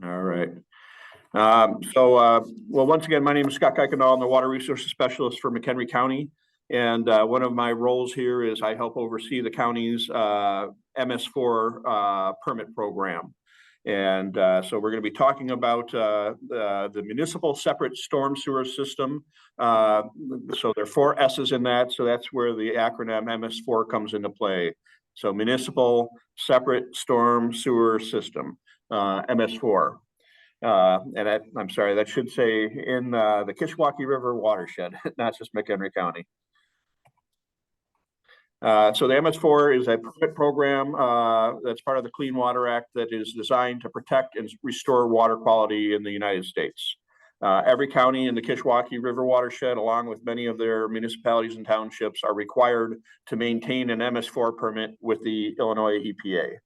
All right. Well, once again, my name is Scott Kuykendall. I'm the Water Resources Specialist for McHenry County. And one of my roles here is I help oversee the county's MS4 permit program. And so we're going to be talking about the municipal separate storm sewer system. So there are 4 S's in that. So that's where the acronym MS4 comes into play. So municipal separate storm sewer system, MS4. And I'm sorry, that should say in the Kishwaukee River watershed, not just McHenry County. So the MS4 is a permit program that's part of the Clean Water Act that is designed to protect and restore water quality in the United States. Every county in the Kishwaukee River watershed, along with many of their municipalities and townships, are required to maintain an MS4 permit with the Illinois EPA.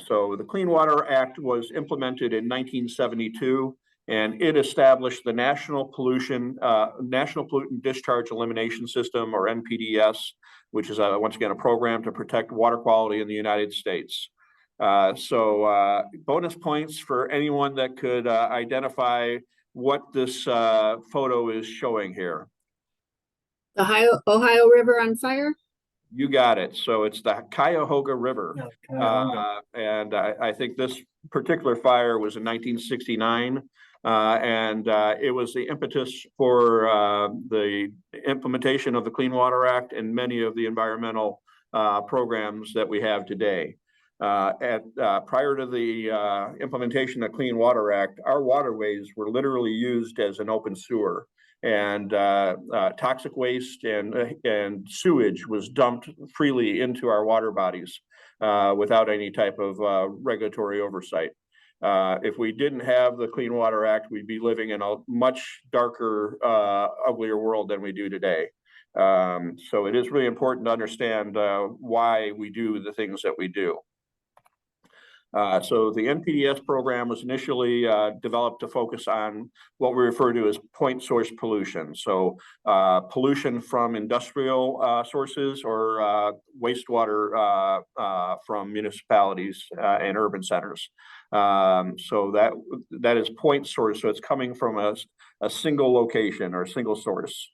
So the Clean Water Act was implemented in 1972, and it established the National Pollutant Discharge Elimination System, or NPDS, which is once again a program to protect water quality in the United States. Bonus points for anyone that could identify what this photo is showing here. The Ohio River on fire? You got it. So it's the Cuyahoga River. And I think this particular fire was in 1969. And it was the impetus for the implementation of the Clean Water Act and many of the environmental programs that we have today. Prior to the implementation of the Clean Water Act, our waterways were literally used as an open sewer. And toxic waste and sewage was dumped freely into our water bodies without any type of regulatory oversight. If we didn't have the Clean Water Act, we'd be living in a much darker, uglier world than we do today. So it is really important to understand why we do the things that we do. So the NPDS program was initially developed to focus on what we refer to as point source pollution. So pollution from industrial sources or wastewater from municipalities and urban centers. So that is point source. So it's coming from a single location or a single source.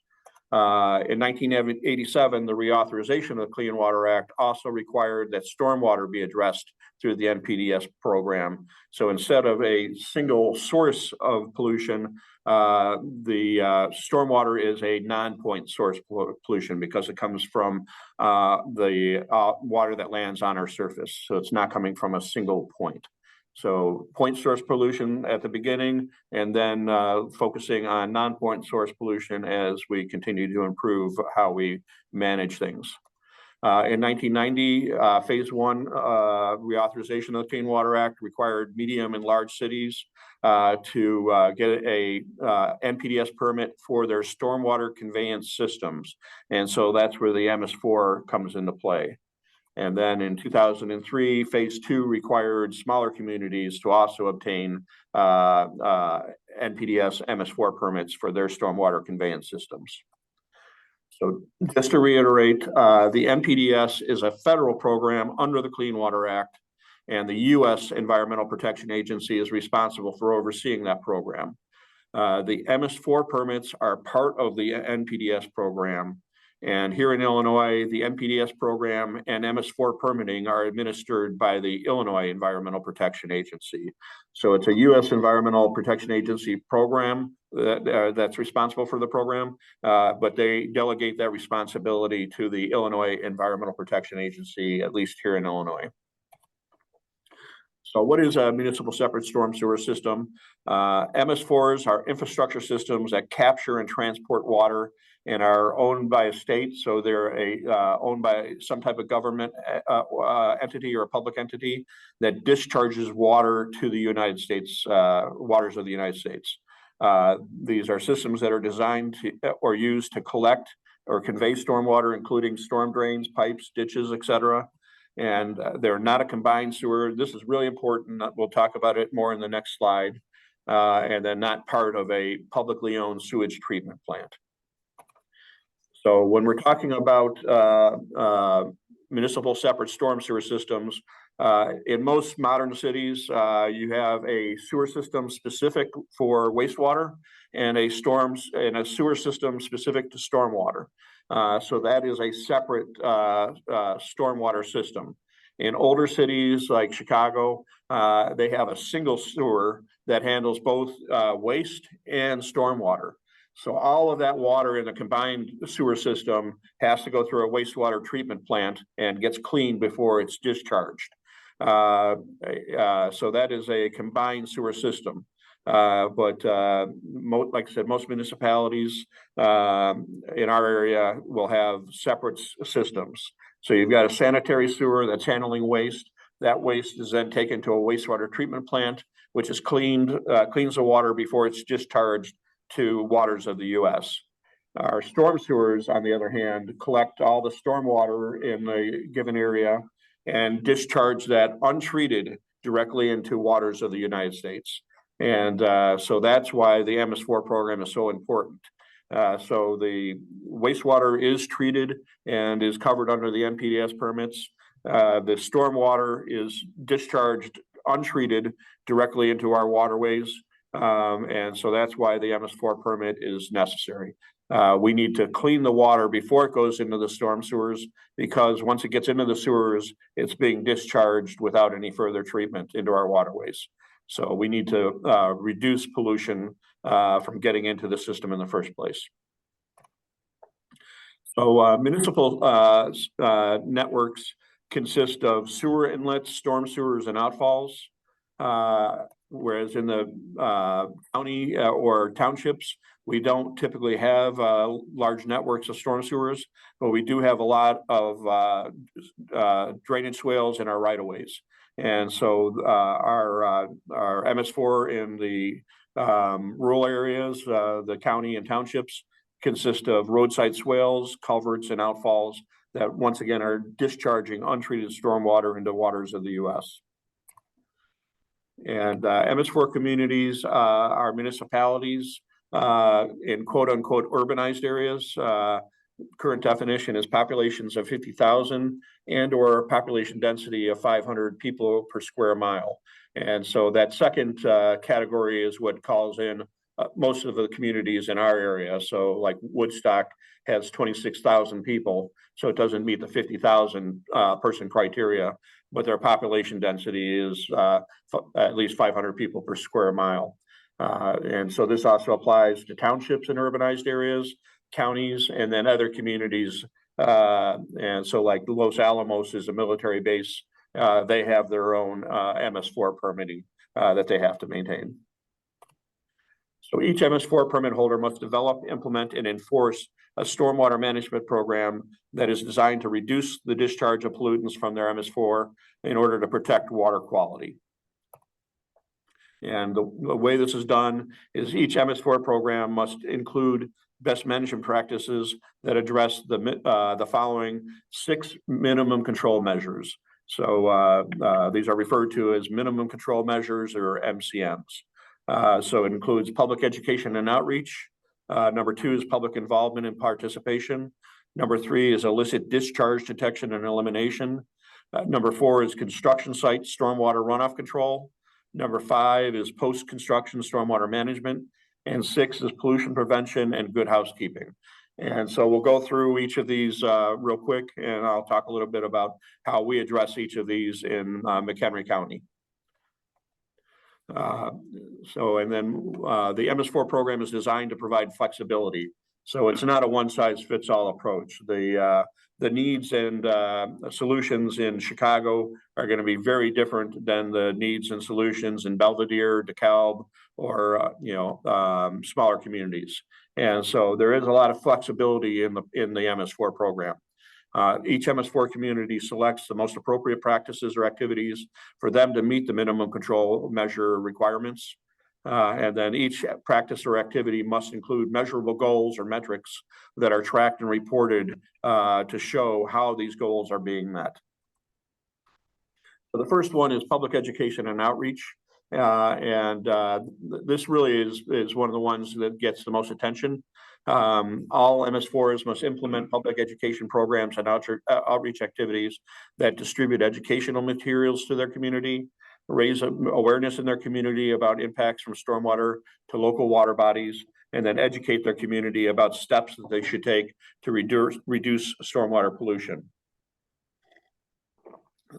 In 1987, the reauthorization of the Clean Water Act also required that stormwater be addressed through the NPDS program. So instead of a single source of pollution, the stormwater is a non-point source pollution because it comes from the water that lands on our surface. So it's not coming from a single point. So point source pollution at the beginning, and then focusing on non-point source pollution as we continue to improve how we manage things. In 1990, phase 1 reauthorization of the Clean Water Act required medium and large cities to get a NPDS permit for their stormwater conveyance systems. And so that's where the MS4 comes into play. And then in 2003, phase 2 required smaller communities to also obtain NPDS MS4 permits for their stormwater conveyance systems. So just to reiterate, the NPDS is a federal program under the Clean Water Act, and the U.S. Environmental Protection Agency is responsible for overseeing that program. The MS4 permits are part of the NPDS program. And here in Illinois, the NPDS program and MS4 permitting are administered by the Illinois Environmental Protection Agency. So it's a U.S. Environmental Protection Agency program that's responsible for the program, but they delegate that responsibility to the Illinois Environmental Protection Agency, at least here in Illinois. So what is a municipal separate storm sewer system? MS4s are infrastructure systems that capture and transport water and are owned by a state. So they're owned by some type of government entity or a public entity that discharges water to the United States, waters of the United States. These are systems that are designed to or used to collect or convey stormwater, including storm drains, pipes, ditches, etc. And they're not a combined sewer. This is really important. We'll talk about it more in the next slide. And then not part of a publicly owned sewage treatment plant. So when we're talking about municipal separate storm sewer systems, In most modern cities, you have a sewer system specific for wastewater and a sewer system specific to stormwater. So that is a separate stormwater system. In older cities like Chicago, they have a single sewer that handles both waste and stormwater. So all of that water in the combined sewer system has to go through a wastewater treatment plant and gets cleaned before it's discharged. So that is a combined sewer system. Like I said, most municipalities in our area will have separate systems. So you've got a sanitary sewer that's handling waste. That waste is then taken to a wastewater treatment plant, which is cleans the water before it's discharged to waters of the U.S. Our storm sewers, on the other hand, collect all the stormwater in the given area and discharge that untreated directly into waters of the United States. And so that's why the MS4 program is so important. So the wastewater is treated and is covered under the NPDES permits. The stormwater is discharged untreated directly into our waterways. And so that's why the MS4 permit is necessary. We need to clean the water before it goes into the storm sewers, because once it gets into the sewers, it's being discharged without any further treatment into our waterways. So we need to reduce pollution from getting into the system in the first place. So municipal networks consist of sewer inlets, storm sewers, and outfalls. Whereas in the county or townships, we don't typically have large networks of storm sewers, but we do have a lot of drainage swales in our right-of-ways. And so our MS4 in the rural areas, the county and townships, consist of roadside swales, culverts, and outfalls that once again are discharging untreated stormwater into waters of the U.S. And MS4 communities are municipalities in quote-unquote urbanized areas. Current definition is populations of 50,000 and or population density of 500 people per square mile. And so that second category is what calls in most of the communities in our area. So like Woodstock has 26,000 people, so it doesn't meet the 50,000 person criteria, but their population density is at least 500 people per square mile. And so this also applies to townships in urbanized areas, counties, and then other communities. And so like Los Alamos is a military base. They have their own MS4 permitting that they have to maintain. So each MS4 permit holder must develop, implement, and enforce a stormwater management program that is designed to reduce the discharge of pollutants from their MS4 in order to protect water quality. And the way this is done is each MS4 program must include best management practices that address the following 6 minimum control measures. So these are referred to as minimum control measures, or MCMs. So it includes public education and outreach. Number 2 is public involvement and participation. Number 3 is illicit discharge detection and elimination. Number 4 is construction site stormwater runoff control. Number 5 is post-construction stormwater management. And 6 is pollution prevention and good housekeeping. And so we'll go through each of these real quick, and I'll talk a little bit about how we address each of these in McHenry County. And then the MS4 program is designed to provide flexibility. So it's not a one-size-fits-all approach. The needs and solutions in Chicago are going to be very different than the needs and solutions in Belvedere, DeKalb, or smaller communities. And so there is a lot of flexibility in the MS4 program. Each MS4 community selects the most appropriate practices or activities for them to meet the minimum control measure requirements. And then each practice or activity must include measurable goals or metrics that are tracked and reported to show how these goals are being met. So the first one is public education and outreach. This really is one of the ones that gets the most attention. All MS4s must implement public education programs and outreach activities that distribute educational materials to their community, raise awareness in their community about impacts from stormwater to local water bodies, and then educate their community about steps that they should take to reduce stormwater pollution.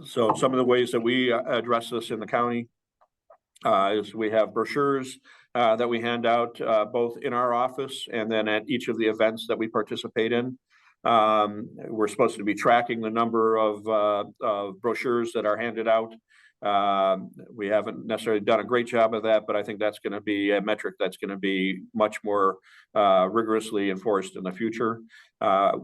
So some of the ways that we address this in the county is we have brochures that we hand out both in our office and then at each of the events that we participate in. We're supposed to be tracking the number of brochures that are handed out. We haven't necessarily done a great job of that, but I think that's going to be a metric that's going to be much more rigorously enforced in the future.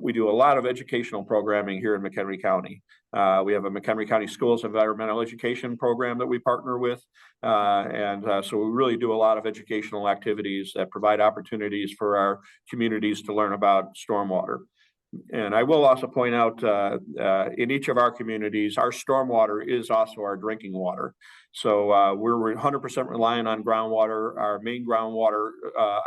We do a lot of educational programming here in McHenry County. We have a McHenry County Schools Environmental Education program that we partner with. So we really do a lot of educational activities that provide opportunities for our communities to learn about stormwater. And I will also point out in each of our communities, our stormwater is also our drinking water. So we're 100% reliant on groundwater. Our main groundwater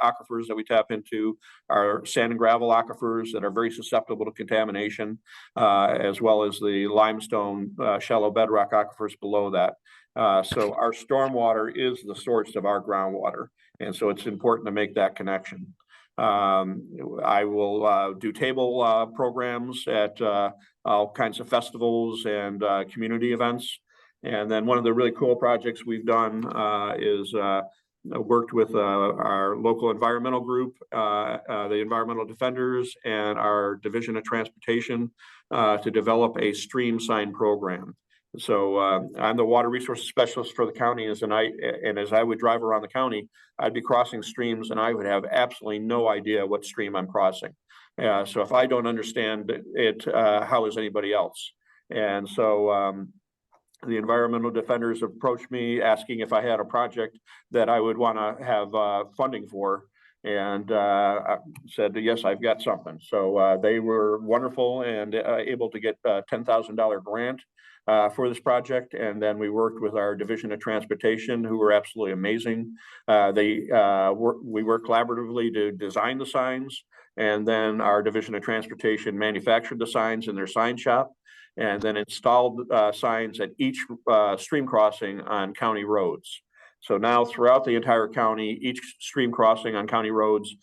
aquifers that we tap into are sand and gravel aquifers that are very susceptible to contamination, as well as the limestone shallow bedrock aquifers below that. So our stormwater is the source of our groundwater. And so it's important to make that connection. I will do table programs at all kinds of festivals and community events. And then one of the really cool projects we've done is worked with our local environmental group, the Environmental Defenders, and our Division of Transportation to develop a stream sign program. So I'm the water resources specialist for the county, and as I would drive around the county, I'd be crossing streams and I would have absolutely no idea what stream I'm crossing. So if I don't understand it, how is anybody else? And so the Environmental Defenders approached me asking if I had a project that I would want to have funding for. And I said, yes, I've got something. So they were wonderful and able to get a $10,000 grant for this project. And then we worked with our Division of Transportation, who were absolutely amazing. We worked collaboratively to design the signs. And then our Division of Transportation manufactured the signs in their sign shop and then installed signs at each stream crossing on county roads. So now throughout the entire county, each stream crossing on county roads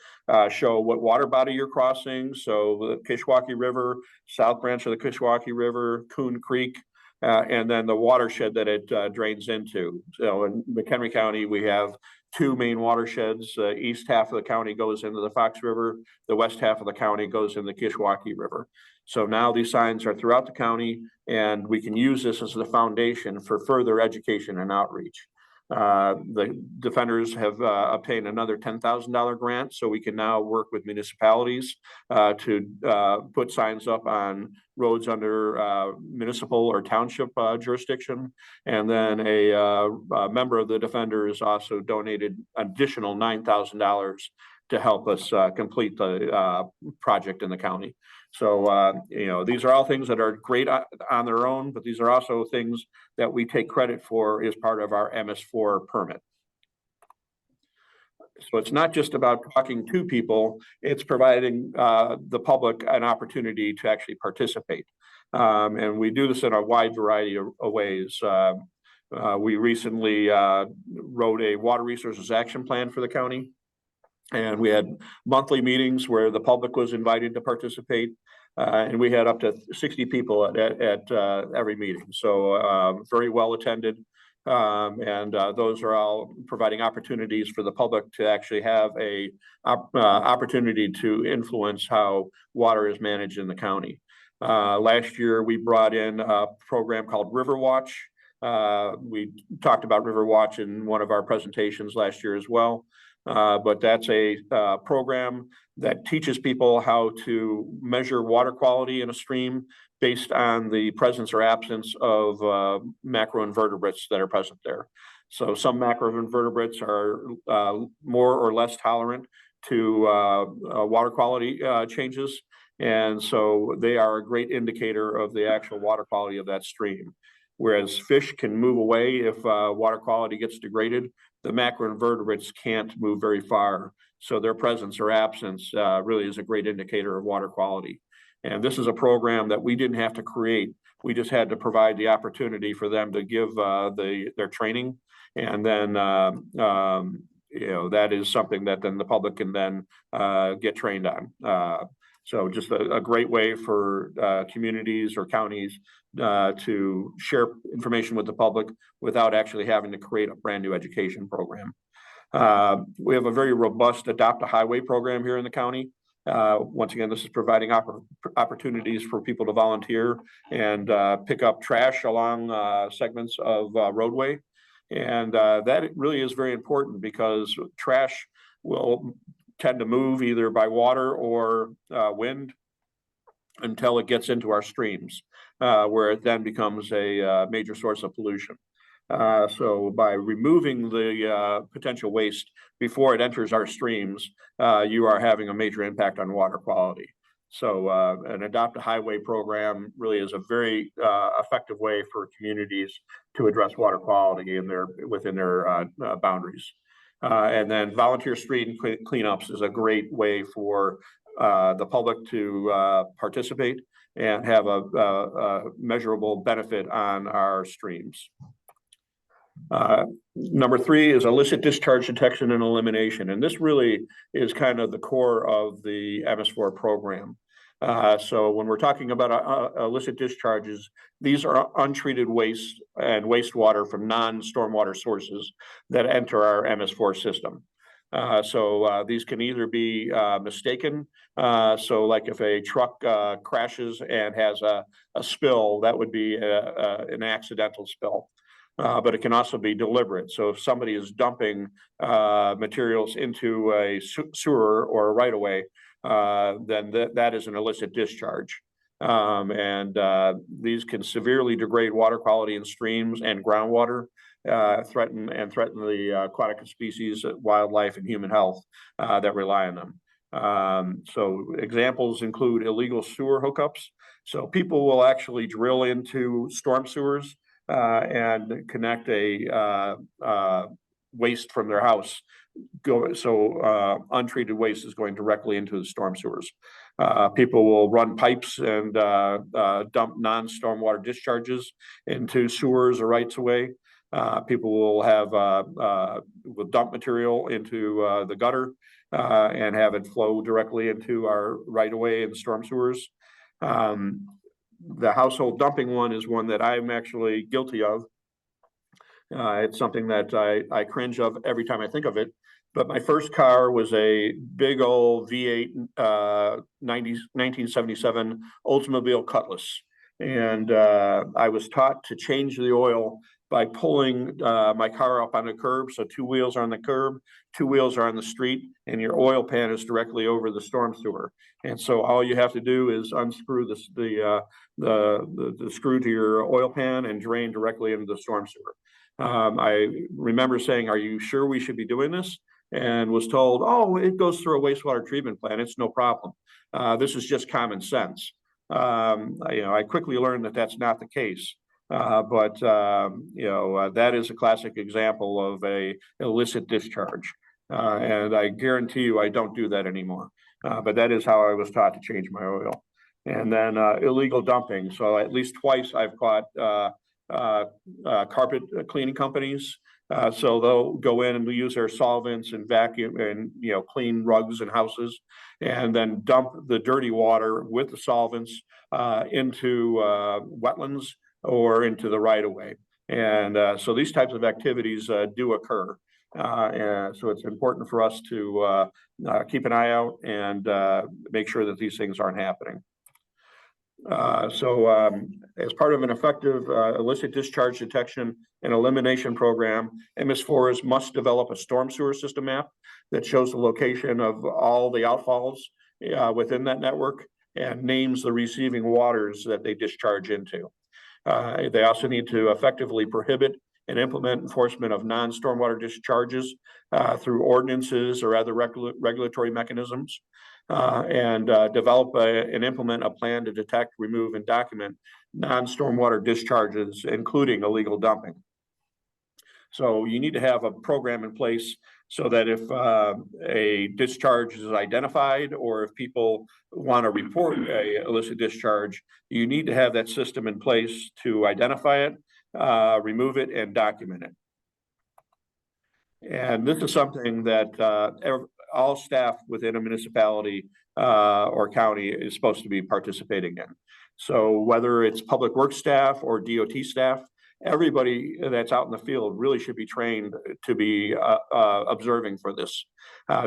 show what water body you're crossing. So the Kishwaukee River, South Branch of the Kishwaukee River, Coon Creek, and then the watershed that it drains into. So in McHenry County, we have two main watersheds. The east half of the county goes into the Fox River. The west half of the county goes in the Kishwaukee River. So now these signs are throughout the county, and we can use this as the foundation for further education and outreach. The defenders have obtained another $10,000 grant, so we can now work with municipalities to put signs up on roads under municipal or township jurisdiction. And then a member of the defenders also donated additional $9,000 to help us complete the project in the county. So, these are all things that are great on their own, but these are also things that we take credit for as part of our MS4 permit. So it's not just about talking to people, it's providing the public an opportunity to actually participate. And we do this in a wide variety of ways. We recently wrote a water resources action plan for the county. And we had monthly meetings where the public was invited to participate. And we had up to 60 people at every meeting. So very well attended. And those are all providing opportunities for the public to actually have a opportunity to influence how water is managed in the county. Last year, we brought in a program called River Watch. We talked about River Watch in one of our presentations last year as well. But that's a program that teaches people how to measure water quality in a stream based on the presence or absence of macroinvertebrates that are present there. So some macroinvertebrates are more or less tolerant to water quality changes. And so they are a great indicator of the actual water quality of that stream. whereas fish can move away if water quality gets degraded. The macroinvertebrates can't move very far, so their presence or absence really is a great indicator of water quality. And this is a program that we didn't have to create. We just had to provide the opportunity for them to give their training, and then that is something that then the public can then get trained on. So just a great way for communities or counties to share information with the public without actually having to create a brand new education program. We have a very robust Adopt a Highway program here in the county. Once again, this is providing opportunities for people to volunteer and pick up trash along segments of roadway. And that really is very important because trash will tend to move either by water or wind until it gets into our streams, where it then becomes a major source of pollution. So by removing the potential waste before it enters our streams, you are having a major impact on water quality. So an Adopt a Highway program really is a very effective way for communities to address water quality within their boundaries. And then volunteer street cleanups is a great way for the public to participate and have a measurable benefit on our streams. Number 3 is illicit discharge detection and elimination. And this really is kind of the core of the MS4 program. So when we're talking about illicit discharges, these are untreated waste and wastewater from non-stormwater sources that enter our MS4 system. So these can either be mistaken. So like if a truck crashes and has a spill, that would be an accidental spill. But it can also be deliberate. So if somebody is dumping materials into a sewer or a right-of-way, then that is an illicit discharge. And these can severely degrade water quality in streams and groundwater, threaten the aquatic species, wildlife, and human health that rely on them. So examples include illegal sewer hookups. So people will actually drill into storm sewers and connect a waste from their house. So untreated waste is going directly into the storm sewers. People will run pipes and dump non-stormwater discharges into sewers or rights of way. People will dump material into the gutter and have it flow directly into our right of way and storm sewers. The household dumping one is one that I'm actually guilty of. It's something that I cringe of every time I think of it. But my first car was a big old V8 1977 Oldsmobile Cutlass. And I was taught to change the oil by pulling my car up on the curb. So 2 wheels are on the curb, 2 wheels are on the street, and your oil pan is directly over the storm sewer. And so all you have to do is unscrew the screw to your oil pan and drain directly into the storm sewer. I remember saying, "Are you sure we should be doing this?" And was told, "Oh, it goes through a wastewater treatment plant. It's no problem. This is just common sense." I quickly learned that that's not the case. But that is a classic example of a illicit discharge. And I guarantee you I don't do that anymore. But that is how I was taught to change my oil. And then illegal dumping. So at least twice I've caught carpet cleaning companies. So they'll go in and use their solvents and vacuum and clean rugs and houses, and then dump the dirty water with the solvents into wetlands or into the right of way. And so these types of activities do occur. And so it's important for us to keep an eye out and make sure that these things aren't happening. As part of an effective illicit discharge detection and elimination program, MS4s must develop a storm sewer system map that shows the location of all the outfalls within that network and names the receiving waters that they discharge into. They also need to effectively prohibit and implement enforcement of non-stormwater discharges through ordinances or other regulatory mechanisms. And develop and implement a plan to detect, remove, and document non-stormwater discharges, including illegal dumping. So you need to have a program in place so that if a discharge is identified, or if people want to report a illicit discharge, you need to have that system in place to identify it, remove it, and document it. And this is something that all staff within a municipality or county is supposed to be participating in. So whether it's public works staff or DOT staff, everybody that's out in the field really should be trained to be observing for this.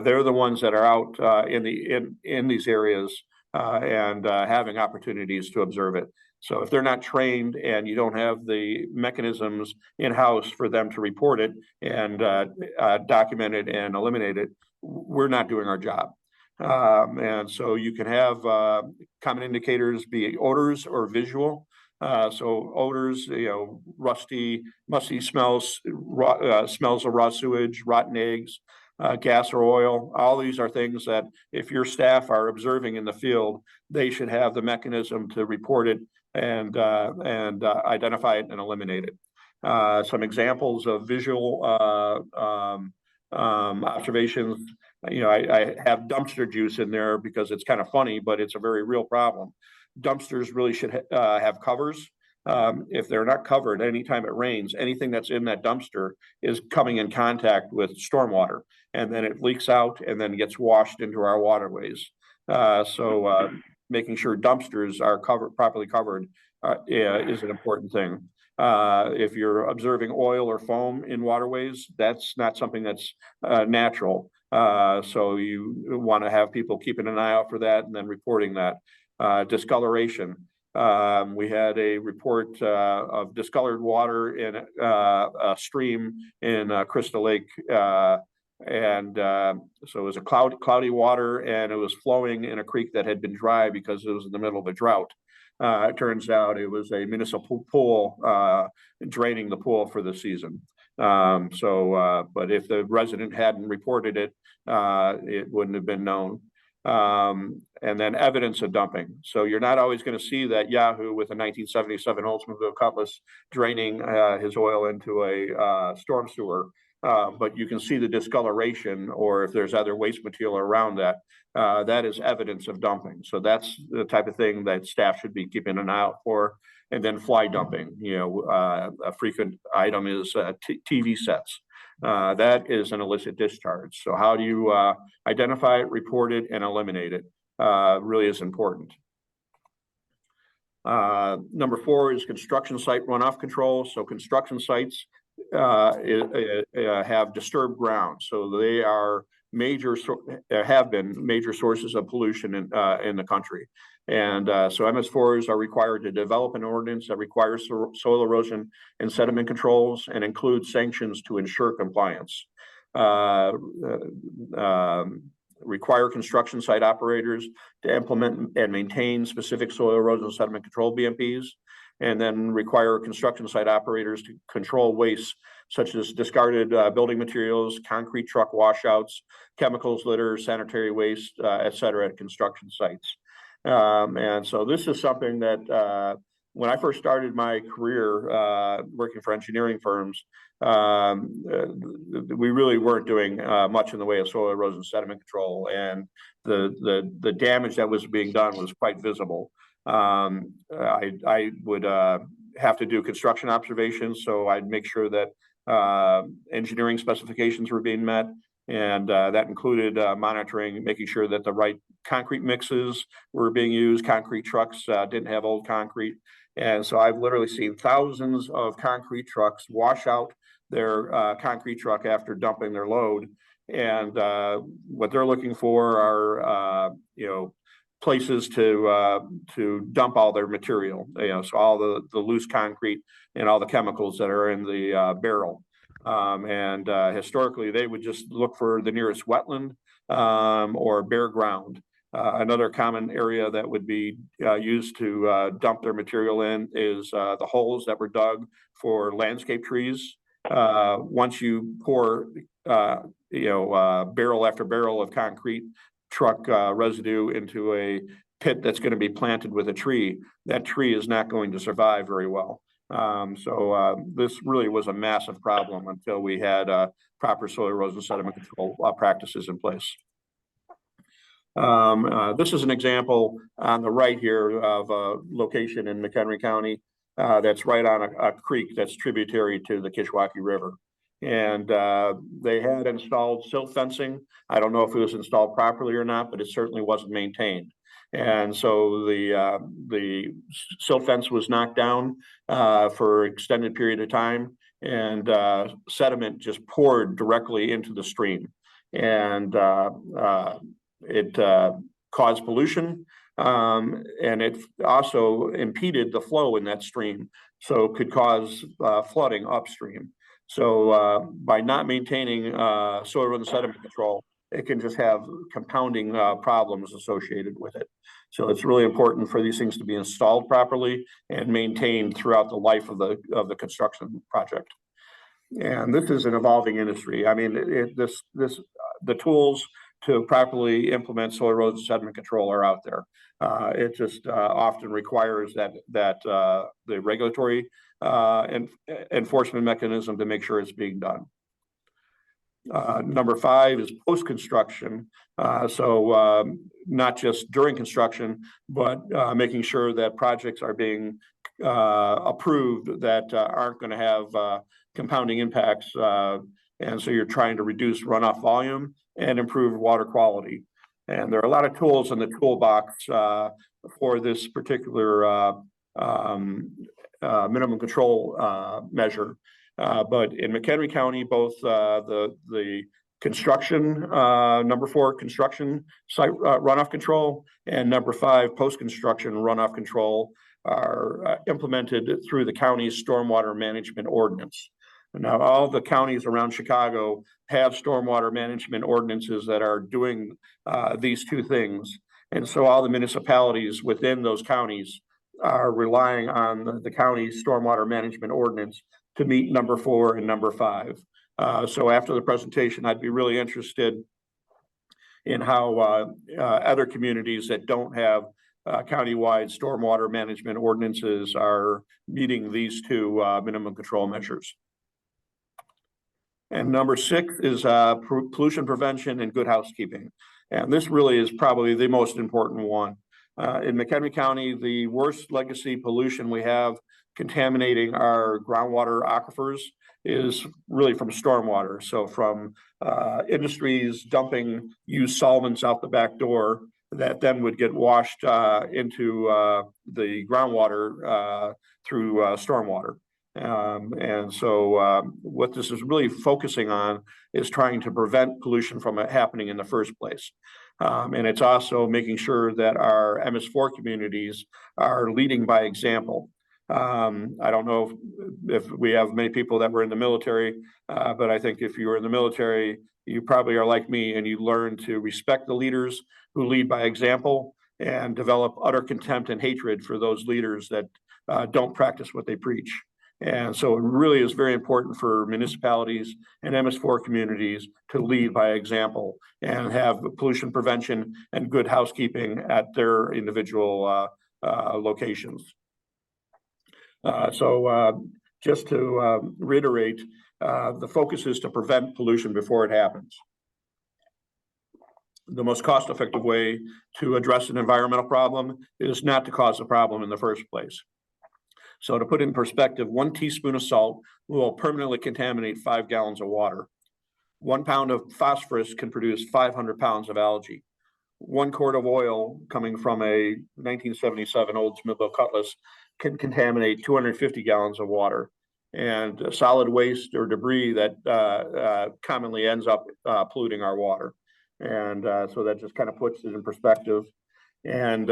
They're the ones that are out in these areas and having opportunities to observe it. So if they're not trained and you don't have the mechanisms in-house for them to report it and document it and eliminate it, we're not doing our job. And so you can have common indicators be odors or visual. So odors, rusty, musty smells, smells of raw sewage, rotten eggs, gas or oil. All these are things that if your staff are observing in the field, they should have the mechanism to report it and identify it and eliminate it. Some examples of visual observations. I have dumpster juice in there because it's kind of funny, but it's a very real problem. Dumpsters really should have covers. If they're not covered, anytime it rains, anything that's in that dumpster is coming in contact with stormwater, and then it leaks out and then gets washed into our waterways. So making sure dumpsters are properly covered is an important thing. If you're observing oil or foam in waterways, that's not something that's natural. So you want to have people keeping an eye out for that and then reporting that. Discoloration. We had a report of discolored water in a stream in Crystal Lake. So it was a cloudy water, and it was flowing in a creek that had been dry because it was in the middle of a drought. It turns out it was a municipal pool draining the pool for the season. But if the resident hadn't reported it, it wouldn't have been known. And then evidence of dumping. So you're not always going to see that Yahoo with a 1977 Oldsmobile Cutlass draining his oil into a storm sewer. But you can see the discoloration, or if there's other waste material around that, that is evidence of dumping. So that's the type of thing that staff should be keeping an eye out for. And then fly dumping, a frequent item is TV sets. That is an illicit discharge. So how do you identify it, report it, and eliminate it? Really is important. Number 4 is construction site runoff control. So construction sites have disturbed ground. So they are have been major sources of pollution in the country. And so MS4s are required to develop an ordinance that requires soil erosion and sediment controls and includes sanctions to ensure compliance. Require construction site operators to implement and maintain specific soil erosion and sediment control BMPs, and then require construction site operators to control waste such as discarded building materials, concrete truck washouts, chemicals, litter, sanitary waste, et cetera, at construction sites. And so this is something that when I first started my career working for engineering firms, we really weren't doing much in the way of soil erosion sediment control, and the damage that was being done was quite visible. I would have to do construction observations, so I'd make sure that engineering specifications were being met, and that included monitoring, making sure that the right concrete mixes were being used. Concrete trucks didn't have old concrete, and so I've literally seen thousands of concrete trucks wash out their concrete truck after dumping their load, and what they're looking for are places to dump all their material, so all the loose concrete and all the chemicals that are in the barrel. And historically, they would just look for the nearest wetland or bare ground. Another common area that would be used to dump their material in is the holes that were dug for landscape trees. Once you pour, barrel after barrel of concrete truck residue into a pit that's going to be planted with a tree, that tree is not going to survive very well. This really was a massive problem until we had proper soil erosion sediment control practices in place. This is an example on the right here of a location in McHenry County that's right on a creek that's tributary to the Kishwaukee River. And they had installed silt fencing. I don't know if it was installed properly or not, but it certainly wasn't maintained. And so the silt fence was knocked down for an extended period of time, and sediment just poured directly into the stream. And it caused pollution, and it also impeded the flow in that stream, so it could cause flooding upstream. So by not maintaining soil erosion sediment control, it can just have compounding problems associated with it. So it's really important for these things to be installed properly and maintained throughout the life of the construction project. And this is an evolving industry. I mean, the tools to properly implement soil erosion sediment control are out there. It just often requires that the regulatory enforcement mechanism to make sure it's being done. Number 5 is post-construction. Not just during construction, but making sure that projects are being approved that aren't going to have compounding impacts. And so you're trying to reduce runoff volume and improve water quality. And there are a lot of tools in the toolbox for this particular minimum control measure. But in McHenry County, both the construction, number 4, construction site runoff control, and number 5, post-construction runoff control are implemented through the county's stormwater management ordinance. Now, all the counties around Chicago have stormwater management ordinances that are doing these two things. And so all the municipalities within those counties are relying on the county's stormwater management ordinance to meet number 4 and number 5. So after the presentation, I'd be really interested in how other communities that don't have countywide stormwater management ordinances are meeting these two minimum control measures. And number 6 is pollution prevention and good housekeeping. And this really is probably the most important one. In McHenry County, the worst legacy pollution we have contaminating our groundwater aquifers is really from stormwater. So from industries dumping used solvents out the back door that then would get washed into the groundwater through stormwater. And so what this is really focusing on is trying to prevent pollution from happening in the first place. And it's also making sure that our MS4 communities are leading by example. I don't know if we have many people that were in the military, but I think if you were in the military, you probably are like me and you learn to respect the leaders who lead by example and develop utter contempt and hatred for those leaders that don't practice what they preach. And so it really is very important for municipalities and MS4 communities to lead by example and have pollution prevention and good housekeeping at their individual locations. Just to reiterate, the focus is to prevent pollution before it happens. The most cost-effective way to address an environmental problem is not to cause the problem in the first place. So to put in perspective, 1 teaspoon of salt will permanently contaminate 5 gallons of water. 1 pound of phosphorus can produce 500 pounds of algae. 1 quart of oil coming from a 1977 Oldsmobile Cutlass can contaminate 250 gallons of water. And solid waste or debris that commonly ends up polluting our water. And so that just kind of puts it in perspective. And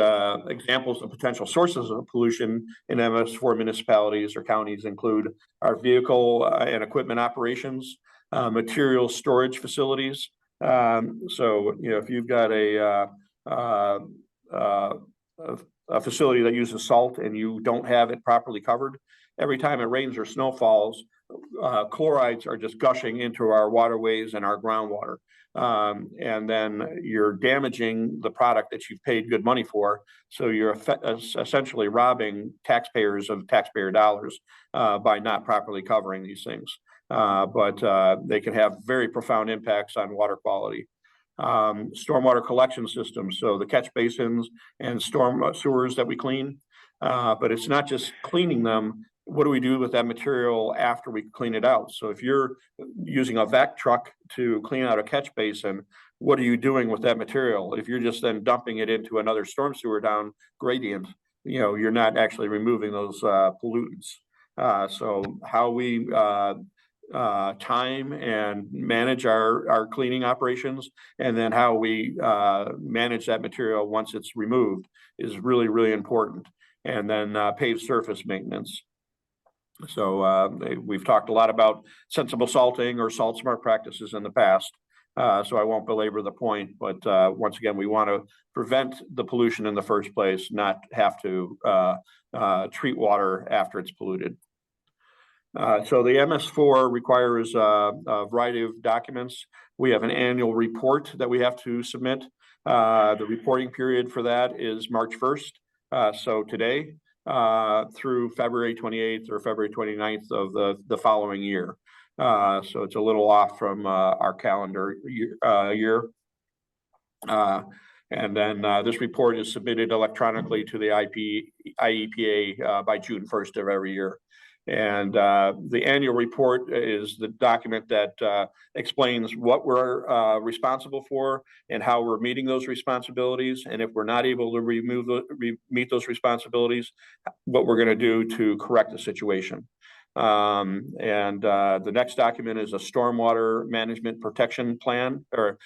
examples of potential sources of pollution in MS4 municipalities or counties include our vehicle and equipment operations, material storage facilities. So, you know, if you've got a facility that uses salt and you don't have it properly covered, every time it rains or snow falls, chlorides are just gushing into our waterways and our groundwater. And then you're damaging the product that you've paid good money for. So you're essentially robbing taxpayers of taxpayer dollars by not properly covering these things. But they can have very profound impacts on water quality. Stormwater collection systems, so the catch basins and storm sewers that we clean. But it's not just cleaning them. What do we do with that material after we clean it out? So if you're using a vac truck to clean out a catch basin, what are you doing with that material? If you're just then dumping it into another storm sewer down gradient, you're not actually removing those pollutants. So how we time and manage our cleaning operations, and then how we manage that material once it's removed is really, really important. And then paved surface maintenance. So we've talked a lot about sensible salting or salt smart practices in the past. So I won't belabor the point, but once again, we want to prevent the pollution in the first place, not have to treat water after it's polluted. So the MS4 requires a variety of documents. We have an annual report that we have to submit. The reporting period for that is March 1st. So today through February 28th or February 29th of the following year. So it's a little off from our calendar year. And then this report is submitted electronically to the IEPA by June 1st of every year. And the annual report is the document that explains what we're responsible for and how we're meeting those responsibilities. And if we're not able to meet those responsibilities, what we're going to do to correct the situation. And the next document is a stormwater management protection plan, or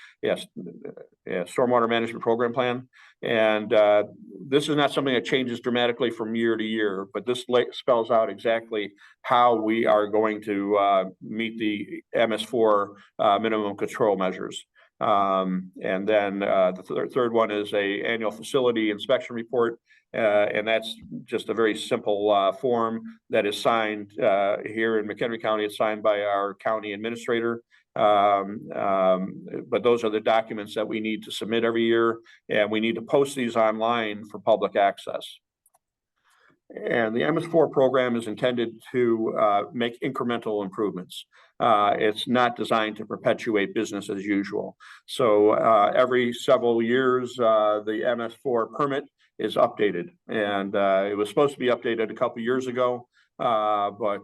stormwater management program plan. And this is not something that changes dramatically from year to year, but this spells out exactly how we are going to meet the MS4 minimum control measures. And then the third one is a annual facility inspection report. And that's just a very simple form that is signed here in McHenry County. It's signed by our county administrator. But those are the documents that we need to submit every year, and we need to post these online for public access. And the MS4 program is intended to make incremental improvements. It's not designed to perpetuate business as usual. So every several years, the MS4 permit is updated, and it was supposed to be updated a couple years ago, but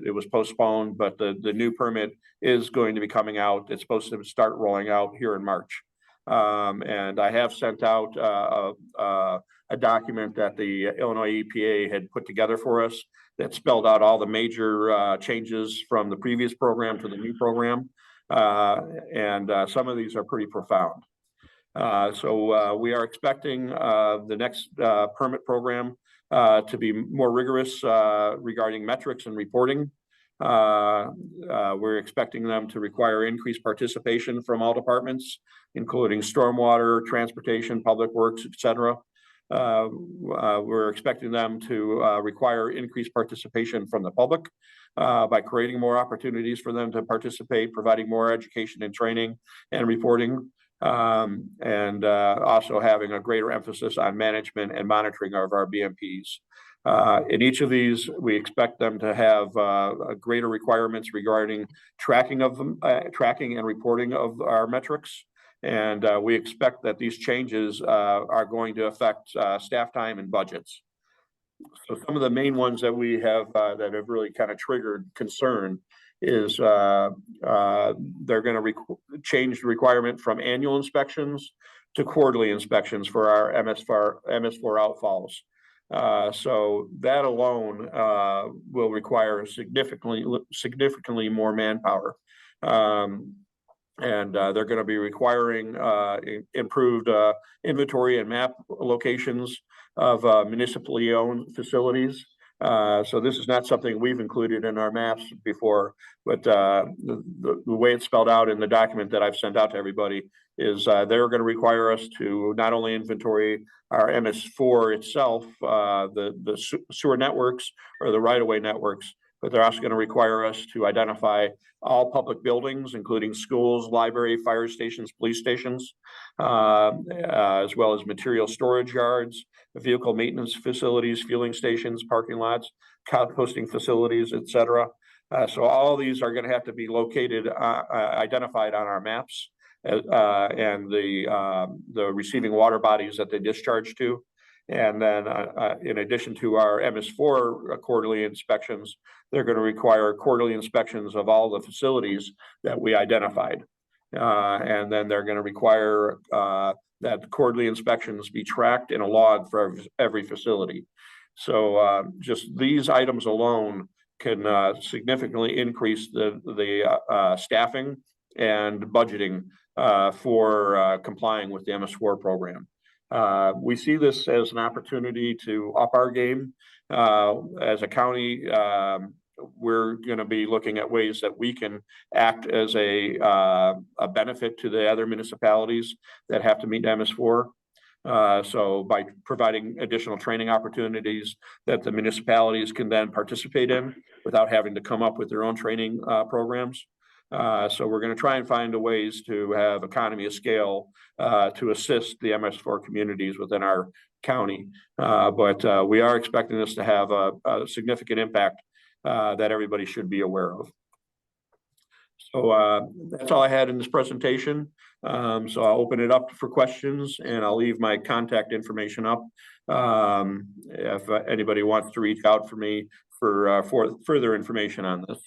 it was postponed. But the new permit is going to be coming out. It's supposed to start rolling out here in March. And I have sent out a document that the Illinois EPA had put together for us that spelled out all the major changes from the previous program to the new program. And some of these are pretty profound. So we are expecting the next permit program to be more rigorous regarding metrics and reporting. We're expecting them to require increased participation from all departments, including stormwater, transportation, public works, etc. We're expecting them to require increased participation from the public by creating more opportunities for them to participate, providing more education and training and reporting, and also having a greater emphasis on management and monitoring of our BMPs. In each of these, we expect them to have greater requirements regarding tracking and reporting of our metrics. And we expect that these changes are going to affect staff time and budgets. So some of the main ones that we have that have really kind of triggered concern is they're going to change the requirement from annual inspections to quarterly inspections for our MS4 outfalls. So that alone will require significantly more manpower. And they're going to be requiring improved inventory and map locations of municipally owned facilities. So this is not something we've included in our maps before, but the way it's spelled out in the document that I've sent out to everybody is they're going to require us to not only inventory our MS4 itself, the sewer networks or the right-of-way networks, but they're also going to require us to identify all public buildings, including schools, library, fire stations, police stations, as well as material storage yards, vehicle maintenance facilities, fueling stations, parking lots, composting facilities, etc. So all these are going to have to be located, identified on our maps, and the receiving water bodies that they discharge to. And then in addition to our MS4 quarterly inspections, they're going to require quarterly inspections of all the facilities that we identified. And then they're going to require that quarterly inspections be tracked in a log for every facility. So just these items alone can significantly increase the staffing and budgeting for complying with the MS4 program. We see this as an opportunity to up our game. As a county, we're going to be looking at ways that we can act as a benefit to the other municipalities that have to meet MS4. So by providing additional training opportunities that the municipalities can then participate in without having to come up with their own training programs. So we're going to try and find ways to have economy of scale to assist the MS4 communities within our county. But we are expecting this to have a significant impact that everybody should be aware of. So that's all I had in this presentation. So I'll open it up for questions, and I'll leave my contact information up if anybody wants to reach out for me for further information on this.